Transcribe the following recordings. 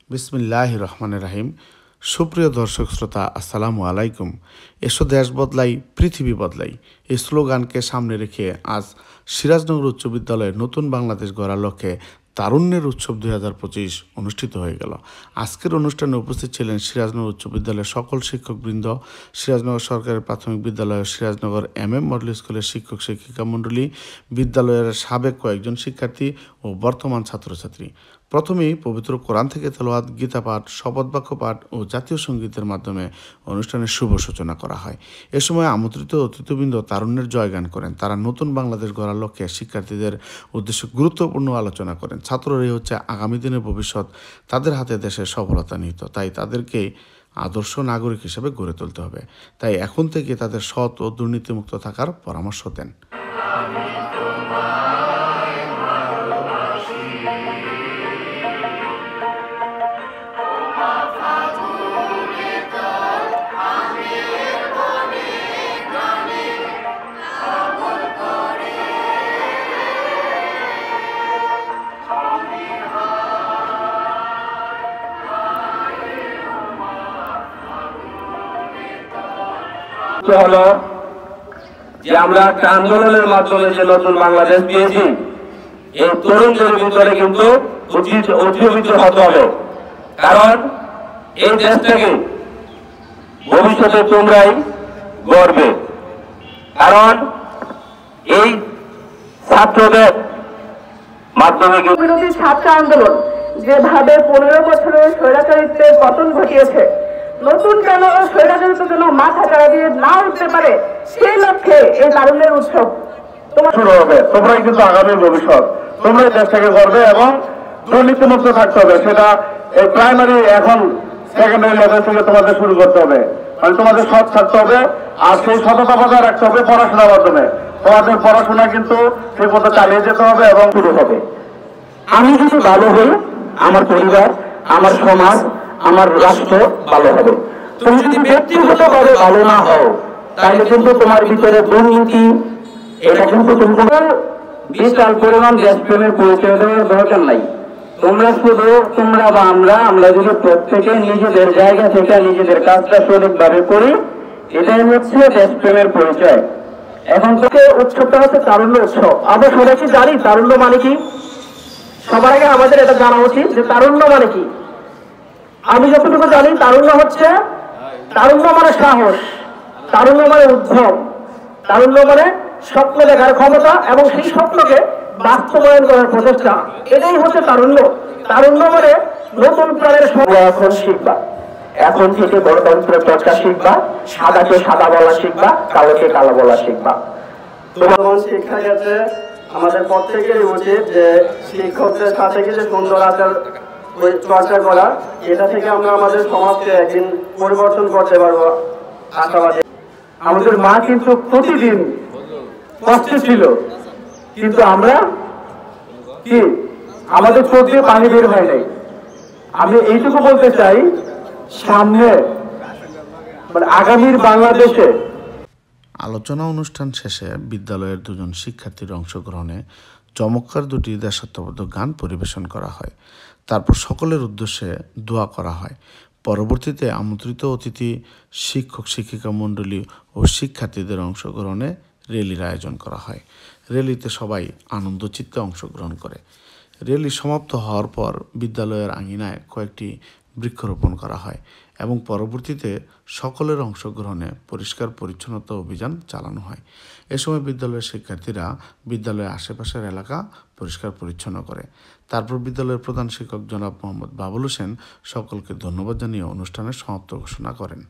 বিসমিল্লাহির রহমানির রহিম। সুপ্রিয় দর্শক শ্রোতা, আসসালামু আলাইকুম। এসো দেশ বদলাই, পৃথিবী বদলাই, এই স্লোগানকে সামনে রেখে আজ সিরাজনগর উচ্চ বিদ্যালয়ের নতুন বাংলাদেশ গড়ার লক্ষ্যে তারুণ্যের উৎসব 2025 অনুষ্ঠিত হয়ে গেল। আজকের অনুষ্ঠানে উপস্থিত ছিলেন সিরাজনগর উচ্চ বিদ্যালয়ের সকল শিক্ষকবৃন্দ, সিরাজনগর সরকারি প্রাথমিক বিদ্যালয়, সিরাজনগর MM মডেল স্কুলের শিক্ষক শিক্ষিকা মণ্ডলী, বিদ্যালয়ের সাবেক কয়েকজন শিক্ষার্থী ও বর্তমান ছাত্রছাত্রী। প্রথমেই পবিত্র কোরআন থেকে তেলাওয়াত, গীতা পাঠ, শপথ বাক্য পাঠ ও জাতীয় সঙ্গীতের মাধ্যমে অনুষ্ঠানের শুভ সূচনা করা হয়। এ সময় আমন্ত্রিত অতিথিবৃন্দ তারুণ্যের জয়গান করেন। তারা নতুন বাংলাদেশ গড়ার লক্ষ্যে শিক্ষার্থীদের উদ্দেশ্যে গুরুত্বপূর্ণ আলোচনা করেন। ছাত্ররাই হচ্ছে আগামী দিনের ভবিষ্যৎ, তাদের হাতে দেশের সফলতা নিহিত, তাই তাদেরকে আদর্শ নাগরিক হিসেবে গড়ে তুলতে হবে। তাই এখন থেকে তাদের সৎ ও দুর্নীতিমুক্ত থাকার পরামর্শ দেন। হলো যে আমরা একটা আন্দোলনের মাধ্যমে যে নতুন বাংলাদেশ পেয়েছি, এই তরুণদের ভিতরে কিন্তু উজ্জীবিত হতে হবে। কারণ এই দেশটাকে ভবিষ্যতে তোমরাই গড়বে। কারণ এই ছাত্রদের মাধ্যমে বিরোধী ছাত্র আন্দোলন যেভাবে 15 বছরের স্বৈরাচারিত্বের পতন ঘটিয়েছে, নতুন কেন স্বৈরাচারিত্ব যেন মাথা চাড়া দিয়ে না উঠতে পারে, সেই লক্ষ্যে এই তারুণ্যের উৎসব শুরু হবে। তোমরাই কিন্তু আগামী ভবিষ্যৎ, তোমরাই দেশটাকে করবে এবং দুর্নীতিমুক্ত থাকতে হবে। সেটা এই প্রাইমারি, এখন সেকেন্ডারি লেভেল থেকে তোমাদের শুরু করতে হবে। মানে তোমাদের সৎ থাকতে হবে, আর সেই সততা বজায় রাখতে হবে পড়াশোনার মাধ্যমে। তোমাদের পড়াশোনা কিন্তু ঠিক মতো চালিয়ে যেতে হবে এবং শুরু হবে। আমি যদি ভালো হই, আমার পরিবার, আমার সমাজ, আমার রাষ্ট্র ভালো হবে। তুমি যদি ব্যক্তিগতভাবে ভালো না হও, তাহলে কিন্তু তোমার ভিতরে দুর্নীতি, এটা কিন্তু বিশাল পরিমাণ দেশপ্রেমের পরিচয় দেওয়ার দরকার নাই। তোমরা শুধু তোমরা বা আমরা যদি প্রত্যেকে নিজেদের জায়গা থেকে নিজেদের কাজটা সঠিকভাবে করি, এটাই হচ্ছে দেশপ্রেমের পরিচয়। এখন থেকে উৎসবটা হচ্ছে তারুণ্য উৎসব। আমরা সবাই কি জানি তারুণ্য মানে কি? সবার আগে আমাদের এটা জানা উচিত যে তারুণ্য মানে কি। আমি যতটুকু জানি, তারুণ্য মানে সাহস, তারুণ্য মানে উদ্যম, তারুণ্য মানে স্বপ্ন দেখার ক্ষমতা এবং সেই স্বপ্নকে বাস্তবায়ন করার প্রচেষ্টা, এটাই হচ্ছে তারুণ্য। তারুণ্য মানে নতুন প্রাণের সময় এখন শিখবা। এখন থেকে গণতন্ত্রের চর্চা শিখবা, সাদাকে সাদা বলা শিখবা, কালোকে কালো বলা শিখবা। তোমার শিক্ষা ক্ষেত্রে আমাদের প্রত্যেকেরই উচিত যে শিক্ষকদের সাথে কিছু সুন্দর আচার চর্চা করা। এটা থেকে আমরা আমাদের সমাজকে একদিন পরিবর্তন করতে পারবো আশাবাদী। আমাদের মা কিন্তু প্রতিদিন কষ্টে ছিল, কিন্তু আমরা কি আমাদের চোখ দিয়ে পানি বের হয় নাই। আমি এইটুকু বলতে চাই, সামনে মানে আগামীর বাংলাদেশে। আলোচনা অনুষ্ঠান শেষে বিদ্যালয়ের দুজন শিক্ষার্থীর অংশগ্রহণে চমৎকার দুটি দেশাত্মবোধক গান পরিবেশন করা হয়। তারপর সকলের উদ্দেশ্যে দোয়া করা হয়। পরবর্তীতে আমন্ত্রিত অতিথি, শিক্ষক শিক্ষিকা মণ্ডলী ও শিক্ষার্থীদের অংশগ্রহণে র্যালির আয়োজন করা হয়। র্যালিতে সবাই আনন্দচিত্তে অংশগ্রহণ করে। র্যালি সমাপ্ত হওয়ার পর বিদ্যালয়ের আঙিনায় কয়েকটি বৃক্ষরোপণ করা হয় এবং পরবর্তীতে সকলের অংশগ্রহণে পরিষ্কার পরিচ্ছন্নতা অভিযান চালানো হয়। এ সময় বিদ্যালয়ের শিক্ষার্থীরা বিদ্যালয়ের আশেপাশের এলাকা পরিষ্কার পরিচ্ছন্ন করে। তারপর বিদ্যালয়ের প্রধান শিক্ষক জনাব মোহাম্মদ বাবুল হোসেন সকলকে ধন্যবাদ জানিয়ে অনুষ্ঠানের সমাপ্ত ঘোষণা করেন।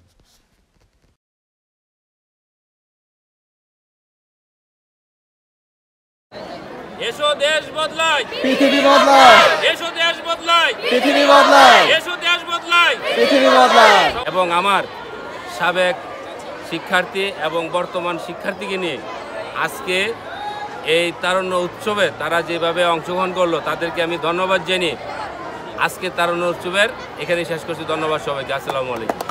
এসো দেশ বদলাই, পৃথিবী বদলায়, এসো দেশ বদলাই, পৃথিবী বদলায়, এসো দেশ বদলাই, পৃথিবী বদলায়। এবং আমার সাবেক শিক্ষার্থী এবং বর্তমান শিক্ষার্থীকে নিয়ে আজকে এই তারুণ্য উৎসবে তারা যেভাবে অংশগ্রহণ করলো, তাদেরকে আমি ধন্যবাদ জানিয়ে আজকে তারুণ্য উৎসবের এখানে শেষ করছি। ধন্যবাদ সবাইকে। আসসালামু আলাইকুম।